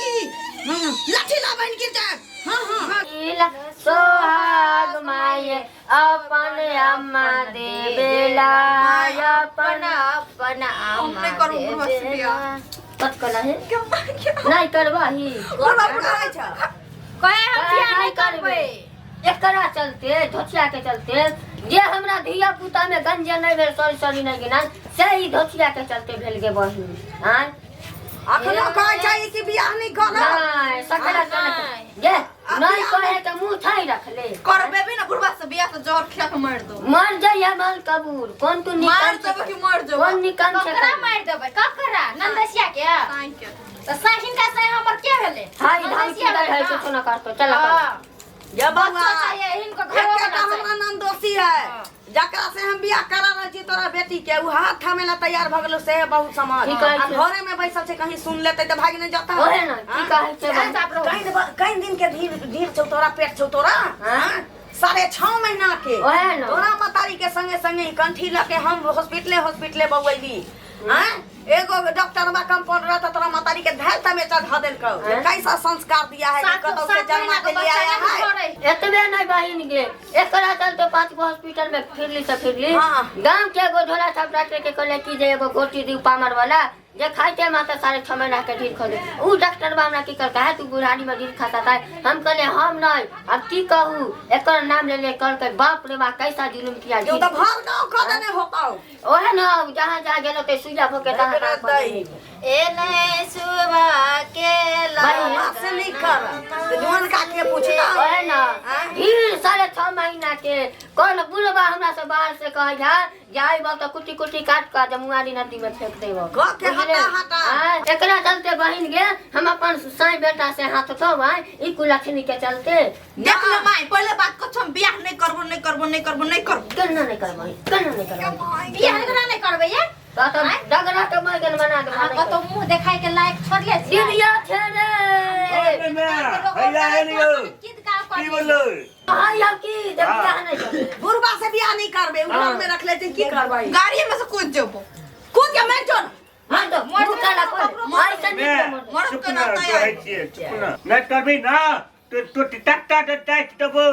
लाठी ला बहन गिर जाए। हाँ सोहाग माये अपन अम्मा देवेला अपन अम्मा देवेला कट कला है नहीं करवा ही कहे हम बियाह नहीं करबे एकरा चलते धोतिया के चलते जे हमरा धिया पुता में गंजे नहीं भेल सॉरी नहीं गिना से ही धोतिया के चलते भेल गे बहिन हां अखनो कहे छै कि बियाह नहीं करब नहीं सकरा जे नहीं कहे के मुंह थाई रख ले करबे भी ना बुढ़वा से बियाह से जहर खिया के मार दो मर जाइए माल कबूल कौन तू निकल मार देबे कि मर जाबे कौन निकल ककरा मार देबे ककरा नंदसिया के तो साहिन का से हमर के भेले हाय धाई की है कुछ ना कर तो चला ये बच्चा चाहिए इनको घर घर में का हमरा नंद दोषी है जकरा से हम बियाह करा रहे छी तोरा बेटी के उ हाथ थामे ला तैयार भ गेलो से बहुत समाज अब घरे में बैसल छै कहीं सुन लेते त भाग नहीं जाता ओहे ना की कहे छै कहीं दिन के धीर छौ तोरा पेट छौ तोरा हां 6.5 महीना के ओहे ना तोरा मतारी के संगे संगे कंठी लके हम हॉस्पिटले बउइली हां एगो डॉक्टर बा कंपाउंडर त तोरा मतारी के धैल में चढ़ा देल को कैसा संस्कार दिया है कतौ से जन्मा के ले आया है एतबे नहीं बहिन गे एकरा चलते 5 गो हॉस्पिटल में फिरली गांव के एगो झोला छाप डॉक्टर के कहले कि जे एगो गोटी दी पामर वाला जे खाइते माता 6.5 महीना के ढील खा दे उ डॉक्टर बा हमरा की कहल है तू बुढ़ानी में ढील खाता है हम कहले हम नहीं अब की कहूं एकर नाम ले ले कर के बाप रे बा कैसा जुलुम किया जो तो भर गांव खा देने होता ओहे ना जहां जा गेलो ते सुइया भोके तहां ए नहीं सुबह के भाई से नहीं कर तो जोन का के पूछता ओहे ना ढील 6.5 महीना के कौन बुढ़वा हमरा से बाहर से कह जाई बा तो कुटी काट का जमुआरी नदी में फेंक देबो के हटा एकरा चलते बहिन गे हम अपन साई बेटा से हाथ धोबै ई कुलखनी के चलते देख ले माई पहले बात को हम बियाह नहीं करबो केना नहीं करबै बियाह नहीं करबे ये तो डगरा तो मैं गन बना दे तो मुंह दिखाई के लायक छोड़ ले दिया छे रे भैया है नियो की बोलो हां या की जब बियाह नहीं करबे बुढ़वा से बियाह नहीं करबे घर में रख लेते की करबै गाड़ी में से कूद के मैं चल हां तो मोर काला को भाई से मोर के ना तैयार नहीं करबी ना तो टकटा दबो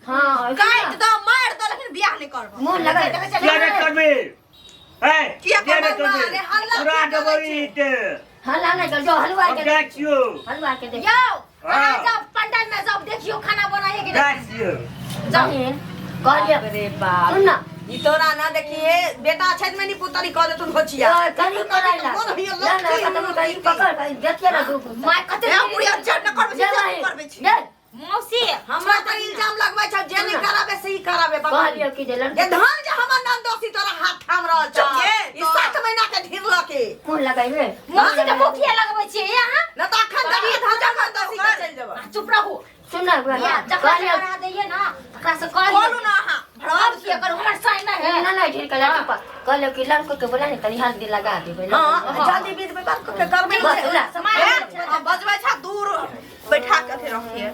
हां काट दो मार दो लेकिन बियाह नहीं करबो मुंह लगा क्या नहीं करबी ए क्या नहीं करबी पूरा दबोई ते हल्ला नहीं कर जो हलवा के देखियो दे यो जब पंडाल में जब देखियो खाना बनाए के देखियो जमीन कहलिए रे बाप सुन ना ई तोरा ना देखिए बेटा छेद में नहीं पुतरी कह दे तुम खोचिया करी कराइला ना खत्म करी पकड़ देखिए ना तू मैं कते बुढ़िया चढ़ न करबे छी मौसी हमरा त इल्जाम लगबै छ जे नहीं कराबे सही कराबे बाबा कहलिए कि जे लड़के ये धान जे हमर नाम दोषी तोरा हाथ थाम रहल छ ई 7 महीना के ढिरला के मुंह लगाइबे मौसी के मुखिया लगबै छी यहां न त अखन तक ई धान में दोषी के चल जेबा चुप रहू सुन ना या जकरा करा दइए ना तकरा से कह बोलू ना हां भड़वा किया कर हमर साइन नहीं है ना ढेर के लड़के पर कहले कि लड़को के बोला नहीं तनी हाथ दे लगा देबे हां जल्दी बीच में बात के करबे बजबै छ दूर बैठा के फिर रखिए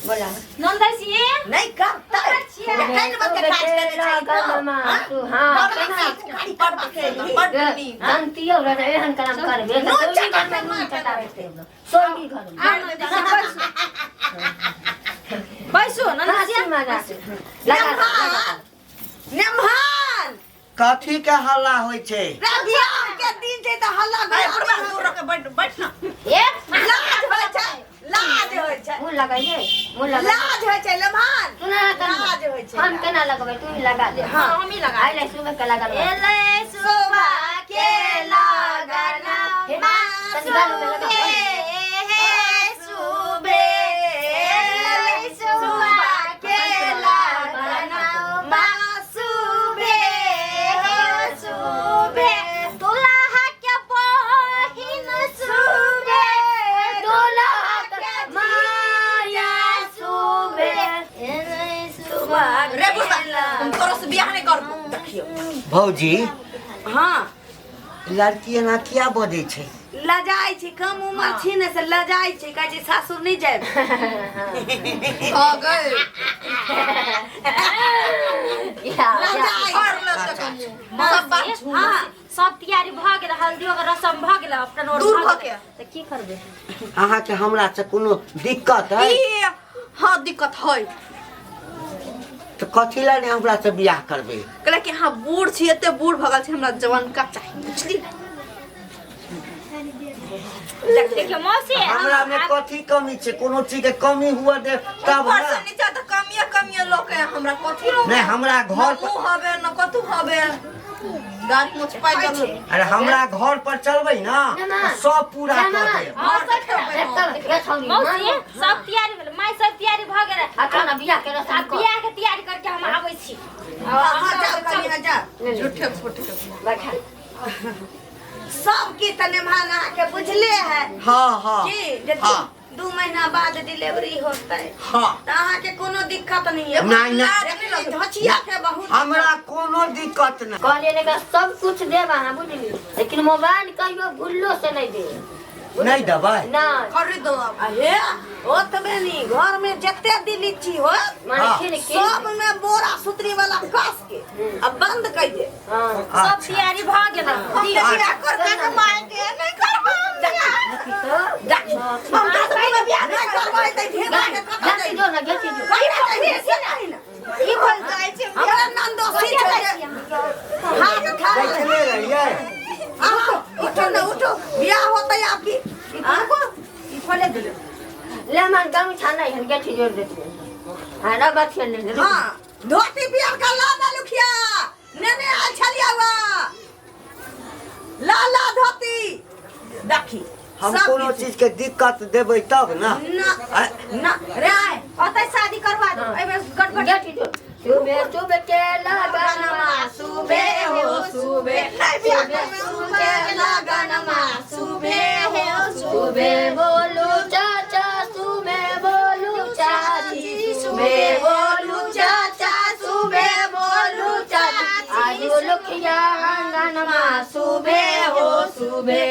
बोला नंदसी नहीं करता कहीं मत के काट देने चाहिए तू हां जानतियो रे एहन काम करबे तो सोई घर में नहीं चटावे सोई घर में बैसो नंदसी लगा नेमहान कथी के हल्ला होय छै बियाह के दिन छै त हल्ला बुढ़वा दूर रख बैठ ना लाज होय छै मुंह लगाइए लाज होय छै लम्हान सुना लाज होय छै हम केना लगबै तू ही लगा दे हां हम ही लगा आइले सुबह के लगा ले एले सुबह के लगाना भौजी हां लड़की एना किया बदे छै लजाई छी कम उम्र छी ने से लजाई छी कह छी सासुर नहीं जाए आ गए सब बात हां सब तैयारी भ गेल हल्दी के रसम भ गेल अपन और दूर भ के त की करबे अहाँ के हमरा से कोनो दिक्कत है हाँ दिक्कत है तो कथी ला ने हमरा से बियाह करबे कहले कि हाँ बूढ़ छी एते बूढ़ भगल छी हमरा जवान का चाहिए बुझली देखियो मौसी हमरा में कथी कमी छे कोनो चीज के कमी हुआ दे तब ऊपर से ना नीचा तो कमिए लोग है हमरा कथी रो नहीं हमरा घर पर हबे न कथु हबे गाड़ी मुछ पाई कर अरे हमरा घर पर चलबै ना तो सब पूरा कर दे मौसी सब तैयारी भेल माय सब तैयारी भ गेल अच्छा ना बियाह के रसम कर बियाह के तैयारी करके हम आबै छी झूठे फोटे सब की तने भाना के बुझले है हां कि जे 2 महीना बाद डिलीवरी होतै हां त अहाँ के कोनो दिक्कत नहीं है नहीं धचिया के बहुत हमरा कोनो दिक्कत नहीं कहले ने का सब कुछ देबा ना बुझली लेकिन मोबाइल कहियो भूलो से नहीं दे नहीं दबाई ना खरीद अब अरे ओ तबे नी घर में जत्ते दिलीची हो माने हाँ। खेल के सब में बोरा सुतरी वाला कस के अब बंद कर दे हां सब तैयारी भ गेल बियाह कर के माय के नहीं करबो हम तो पहले बियाह नहीं करबो त ढेर के कथा गति जो ना गति जो ई बोल जाय छै हमरा नंदो सी छै हाथ खा देखले रहिए उठो ना उठो बियाह होता है आपकी को ई खोले दे ले मन गांव छाना है गति जोड़ देते हां ना बात खेलने दे हां धोती बियाह का लादा लुखिया नेने आ छलिया वा लाला धोती देखी हम कोनो चीज के दिक्कत देबै तब ना ना रे ओतै शादी करवा दो एबे गड़बड़ गति जो सुबह के लगनमा सुबह हो सुबह के लगनमा सुबह हो सुबह बोलू चाचा सुबह बोलू चाची सुबह बोलू चाचा सुबह बोलू चाची आजू लुखिया आंगनमा सुबह हो सुबह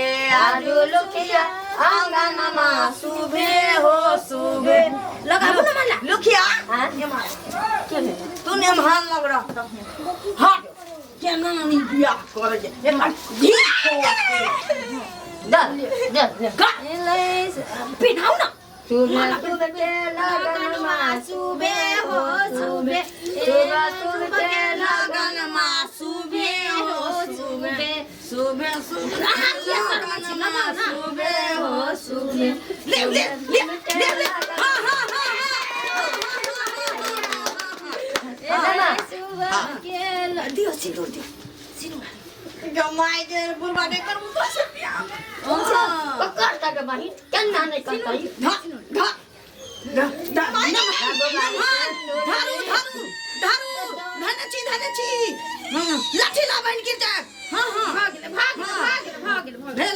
आजू लुखिया आंगनमा सुबह हो सुबह लगा बोला माला लुखिया हां तूने महान लग रहा हट क्या ना नहीं बियाह कर जे पिनाऊ ना सुबह के लगनमा सुबह हो सुबह सुबह के लगनमा सुबह हो सुबह सुबह सुबह लगनमा सुबह हो सुबह ले ले ले ले ले हां हां हां दियो सिंदूर दियो सिंदूर जमाई दे बुलवा के कर मुझे से बियाह करता के बहिन केना नहीं करता धा धा धारू धारू धारू धनची लाठी ला बहन गिर जा हां हां भाग ले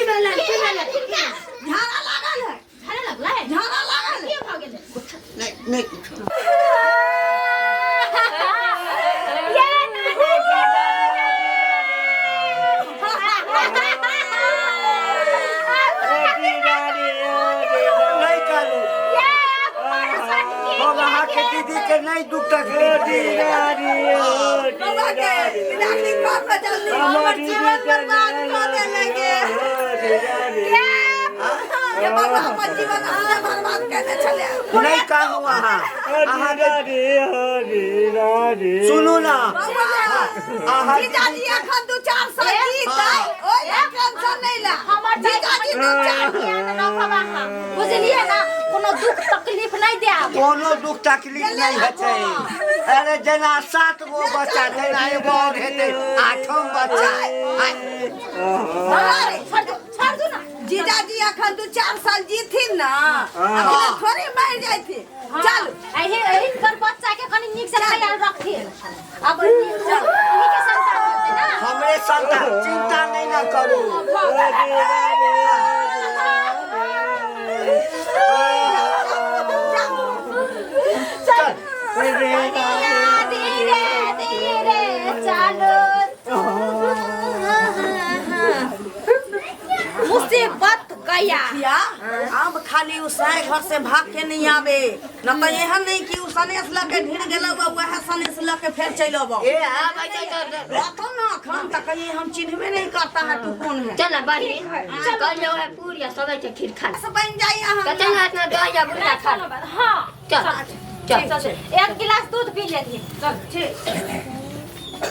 बोला की बेला झाड़ा लागल है झाड़ा लागल है नहीं नहीं करू हम अहाँ के दीदी के नहीं दुख तकलीफ बाबा के विदाई कर के जल्दी हमर जीवन बर्बाद कर देंगे ये बाबा हमर जीवन हमने बर्बाद करने चले नहीं कहू अहाँ सुनू ना अहाँ जीजाजी अखन 2-4 साल जीतै ओए टेंशन नहीं ला हमर जीजाजी 2-4 बुझलिए ना कोनो दुख तकलीफ नहीं दे आब कोनो दुख तकलीफ नहीं हेतै अरे जना 7 गो बच्चा तेरा एगो और हेतै 8म बच्चा छोड़ दो ना जीजाजी अखन 2-4 साल जीथिन ना अखन थोड़ी मर जाइथिन चल एही पर बच्चा के कनी नीक से ख्याल रखथिन अब चल इन्हीं के संतान होते ना हमरे संतान चिंता नहीं ना करू चल मुखिया अब खाली उसाए घर से भाग के नहीं आवे न तो एहन नहीं कि सनेस लके ढिर गेलो वह सनेस लके फिर चल अब ए आबै तो तो ना खान तक ये हम चिन्हबे नहीं करता है तू कौन है चल बहिन कर लो है पूरी सबे के खीर खा सब बन जाई हम कते इतना दही बुढ़ा खा हाँ चल चल एक गिलास दूध पी लेती चल ठीक